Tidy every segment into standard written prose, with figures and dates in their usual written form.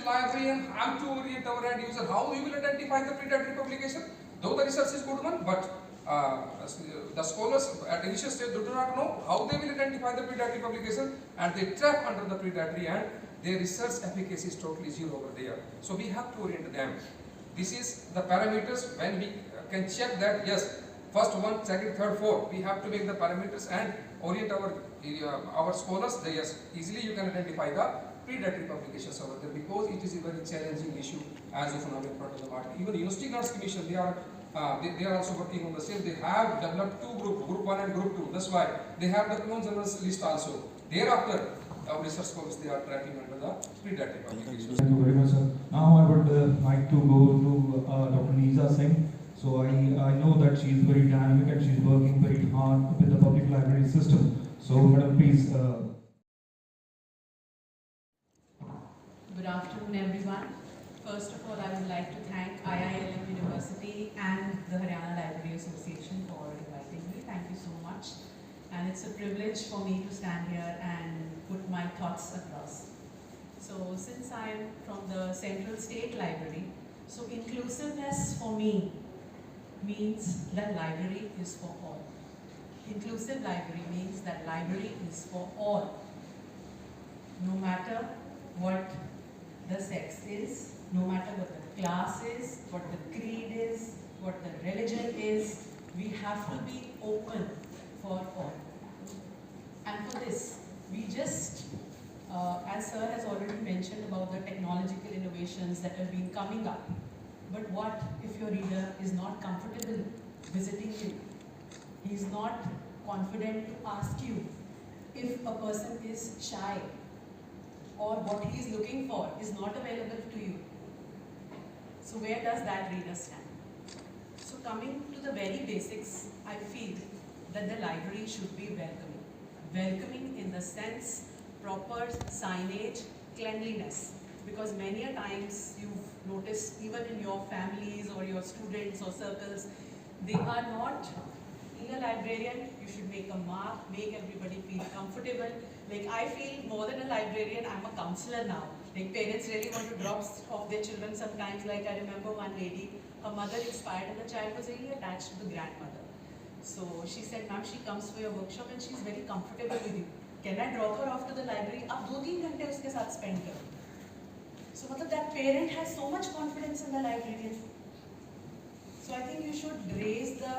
librarian have to orient our end user. How we will identify the predatory publication? Though the research is good one, but the scholars at initial stage do not know how they will identify the predatory publication, and they trap under the predatory, and their research efficacy is totally zero over there. So we have to orient them. This is the parameters when we can check that yes, first one, second, third, fourth. We have to make the parameters and orient our scholars. Yes, easily you can identify the predatory publications over there, because it is a very challenging issue as of now in front of the market. Even the University Grants Commission, they are also working on the same. They have developed two groups, group 1 and group 2. That's why they have the clone journals list also. Thereafter, our research scholars, they are tracking under the predatory publications. Thank you very much, sir. Now I would like to go to Dr. Neeza Singh. So I know that she is very dynamic and she is working very hard with the public library system. So madam, please. Good afternoon, everyone. First of all, I would like to thank IILM University and the Haryana Library Association for inviting me. Thank you so much. And it's a privilege for me to stand here and put my thoughts across. So since I'm from the Central State Library, so inclusiveness for me means that library is for all. Inclusive library means that library is for all. No matter what the sex is, no matter what the class is, what the creed is, what the religion is, we have to be open for all. And for this, we just, as sir has already mentioned about the technological innovations that have been coming up, but what if your reader is not comfortable visiting you? He is not confident to ask you. If a person is shy or what he is looking for is not available to you, so where does that reader stand? So coming to the very basics, I feel that the library should be welcoming. Welcoming in the sense, proper signage, cleanliness. Because many a times you've noticed, even in your families or your students or circles, they are not, being a librarian, you should make a mark, make everybody feel comfortable. Like I feel more than a librarian, I'm a counselor now. Like parents really want to drop off their children sometimes. Like I remember one lady, her mother expired and the child was really attached to the grandmother. So she said, ma'am, she comes for your workshop and she's very comfortable with you. Can I drop her off to the library? आप 2-3 घंटे उसके साथ spend करो. So that parent has so much confidence in the librarian. So I think you should raise the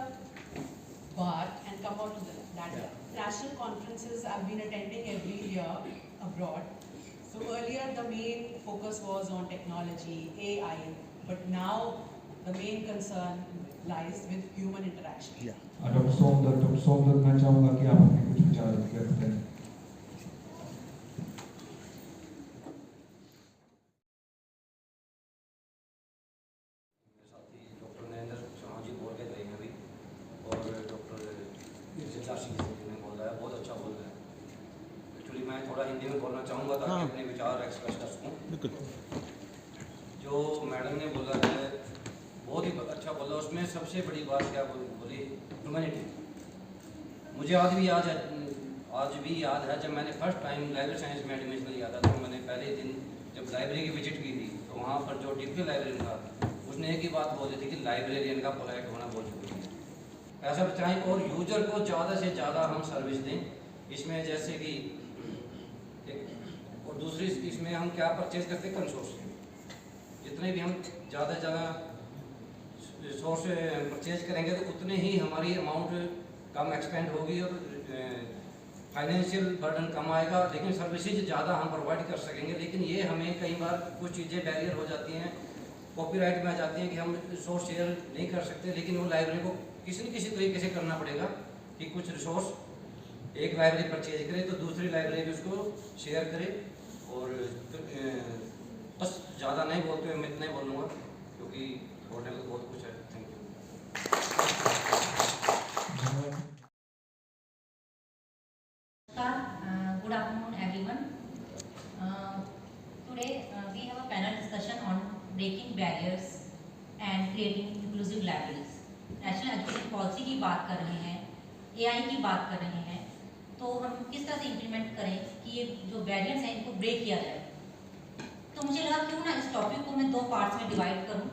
bar and come out to that. National conferences I've been attending every year abroad. So earlier the main focus was on technology, AI, but now the main concern lies with human interaction. Dr. Somdat, मैं चाहूँगा कि आप अपने कुछ विचार व्यक्त करें. मैं थोड़ा हिंदी में बोलना चाहूँगा ताकि अपने विचार एक्सप्रेस कर सकूँ. जो मैडम ने बोला है बहुत ही अच्छा बोला. उसमें सबसे बड़ी बात क्या बोली, ह्यूमैनिटी. मुझे आज भी याद है जब मैंने फर्स्ट टाइम लाइब्रेरी साइंस में एडमिशन लिया था, तो मैंने पहले दिन जब लाइब्रेरी की विजिट की थी, तो वहाँ पर जो डिप्टी लाइब्रेरियन था उसने एक ही बात बोली थी कि लाइब्रेरियन का पोलाइट होना बहुत जरूरी है. पैसा बचाएं और यूजर को ज़्यादा से ज़्यादा हम सर्विस दें. इसमें जैसे कि और दूसरी इसमें हम क्या परचेज करते हैं, कंसोर्शियम. जितने भी हम ज़्यादा से ज़्यादा सोर्स परचेज करेंगे तो उतने ही हमारी अमाउंट कम एक्सपेंड होगी और फाइनेंशियल बर्डन कम आएगा. लेकिन सर्विसेज ज़्यादा हम प्रोवाइड कर सकेंगे. लेकिन ये हमें कई बार कुछ चीज़ें बैरियर हो जाती हैं, कॉपीराइट में आ जाती हैं कि हम रिसोर्स शेयर नहीं कर सकते. लेकिन वो लाइब्रेरी को किसी न किसी तरीके से करना पड़ेगा कि कुछ रिसोर्स एक लाइब्रेरी परचेज करे तो दूसरी लाइब्रेरी भी उसको शेयर करे. और बस ज़्यादा नहीं बोलते हुए मैं इतना ही बोलूँगा क्योंकि बोलने को बहुत कुछ है. Thank you. Good afternoon, everyone. Today we have a panel discussion on breaking barriers and creating inclusive libraries. National education policy की बात कर रहे हैं, AI की बात कर रहे हैं, तो हम किस तरह से इम्प्लीमेंट करें कि ये जो बैरियर्स हैं इनको ब्रेक किया जाए. तो तो मुझे लगा क्यों ना इस टॉपिक को मैं 2 पार्ट्स में डिवाइड करूं।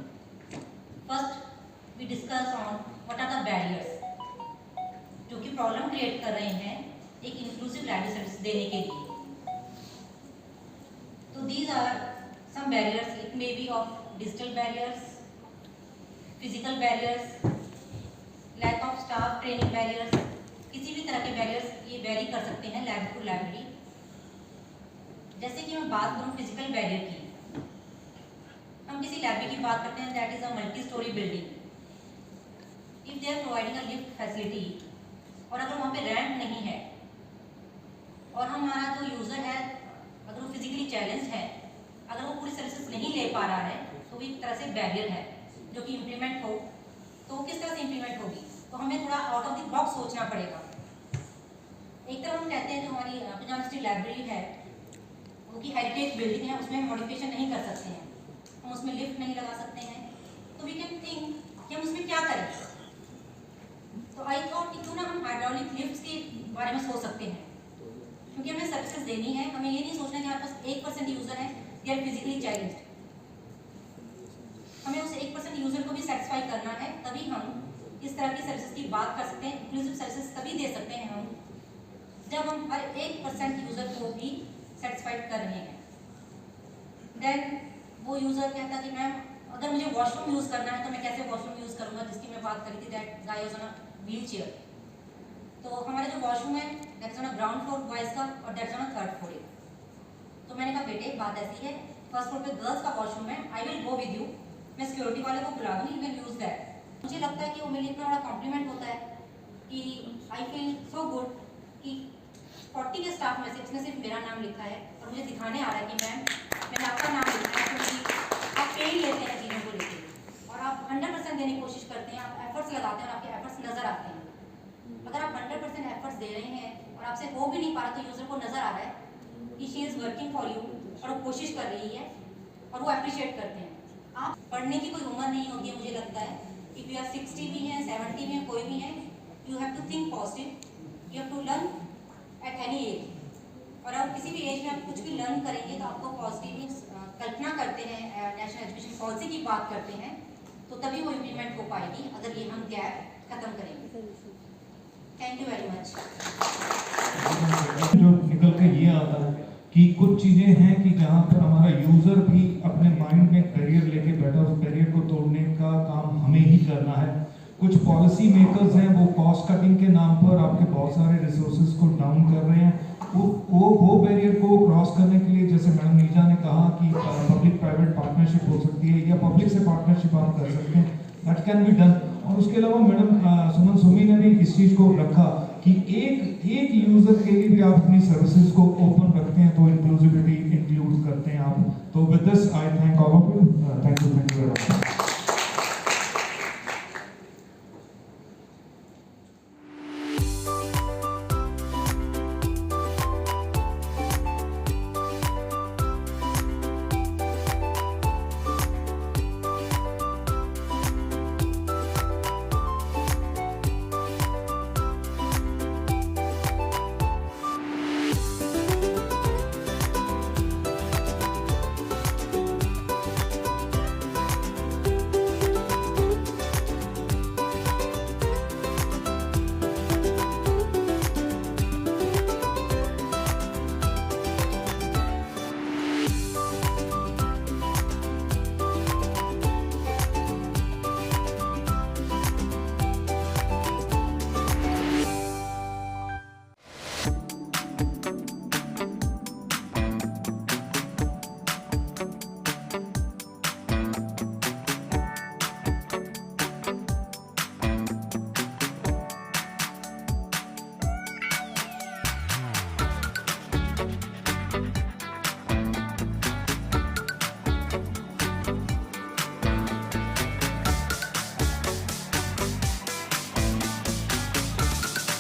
First we discuss on what are the barriers जो कि प्रॉब्लम क्रिएट कर रहे हैं एक इंक्लूसिव लाइब्रेरी सर्विस देने के लिए। तो these are some barriers, it may be of digital barriers, physical barriers, lack of staff training barriers, किसी भी तरह के बैरियर्स ये वेरी कर सकते हैं लाइब्रेरी टू लाइब्रेरी। जैसे कि मैं बात करूं फिजिकल बैरियर की, हम किसी लाइब्रेरी की बात करते हैं that is a multi storey building. If they are providing a lift facility और अगर वहाँ पे रैंप नहीं है और हमारा जो यूज़र है अगर वो फिजिकली चैलेंज है, अगर वो पूरी सर्विसेज नहीं ले पा रहा है तो भी एक तरह से बैरियर है जो कि इम्प्लीमेंट हो। तो किस तरह से इम्प्लीमेंट होगी, तो हमें थोड़ा आउट ऑफ द बॉक्स सोचना पड़ेगा। एक तरफ हम कहते हैं जो हमारी पंजाब यूनिवर्सिटी लाइब्रेरी है वो की हेरिटेज बिल्डिंग है, उसमें हम मॉडिफिकेशन नहीं कर सकते हैं, हम उसमें लिफ्ट नहीं लगा सकते हैं, तो वी कैन थिंक कि हम उसमें क्या करें। तो आई थॉट कि क्यों ना हम हाइड्रोलिक लिफ्ट्स के बारे में सोच सकते हैं, क्योंकि हमें सर्विसेज देनी है। हमें ये नहीं सोचना कि हमारे पास 1% यूज़र है दे आर फिजिकली चैलेंज्ड, हमें उस 1% यूज़र को भी सेटिस्फाई करना है, तभी हम इस तरह की सर्विसेज की बात कर सकते हैं। इंक्लूसिव सर्विसेज तभी दे सकते हैं हम जब हम हर 1% यूज़र को भी सेटिस्फाइड कर रहे हैं। देन वो यूज़र कहता कि मैम अगर मुझे वॉशरूम यूज़ करना है तो मैं कैसे वॉशरूम यूज़ करूँगा, जिसकी मैं बात करी थी that guy was on a wheel chair. तो हमारा जो वॉशरूम है that is on a ground floor boys का और that is on a 3rd floor. तो मैंने कहा बेटे बात ऐसी है, 1st फ्लोर पे गर्ल्स का वॉशरूम है, I will go with you, मैं सिक्योरिटी वाले को बुला दूँगी, यू कैन यूज़ दैट। मुझे लगता है कि वो मेरे लिए इतना बड़ा कॉम्प्लीमेंट होता है कि आई फील सो गुड कि 40 के स्टाफ में से इसमें सिर्फ मेरा नाम लिखा है और मुझे दिखाने आ रहा है कि मैम मैंने आपका नाम लिखा है, क्योंकि आप पेड़ लेते हैं चीज़ों को लेकर और आप 100% देने की कोशिश करते हैं, आप एफर्ट्स लगाते हैं और आपके एफर्ट्स नज़र आते हैं। अगर आप 100% एफर्ट्स दे रहे हैं और आपसे हो भी नहीं पा रहा तो यूज़र को नज़र आ रहा है कि she is working for you और वो कोशिश कर रही है और वो अप्रिशिएट करते हैं। आप पढ़ने की कोई उम्र नहीं होती है, मुझे लगता है इफ़ यू आर 60 भी हैं 70 भी हैं कोई भी है, you have to think positive, you have to learn at any age. और आप किसी भी एज में आप कुछ भी लर्न करेंगे तो आपको पॉजिटिव कल्पना करते हैं, नेशनल एजुकेशन पॉलिसी की बात करते हैं तो तभी वो इम्प्लीमेंट हो पाएगी अगर ये हम गैप खत्म करेंगे। Thank you very much. जो निकल के ये आता है कि कुछ चीज़ें हैं कि जहाँ पर हमारा यूज़र भी अपने माइंड में बैरियर लेके बैठा, उस बैरियर को तोड़ने का काम हमें ही करना है। कुछ पॉलिसी मेकर्स हैं वो कॉस्ट कटिंग के नाम पर आपके बहुत सारे रिसोर्सेज को डाउन कर रहे हैं। वो बैरियर को क्रॉस करने के लिए जैसे मैडम नीजा ने कहा कि पब्लिक प्राइवेट पार्टनरशिप हो सकती है या पब्लिक से पार्टनरशिप हम कर सकते हैं, दैट कैन बी डन। और उसके अलावा मैडम सुमन सुमी ने भी इस चीज़ को रखा कि एक यूज़र के लिए भी आप अपनी सर्विसेज को ओपन रखते हैं तो इंक्लूसिविटी इंक्लूड करते हैं आप। तो विद दिस आई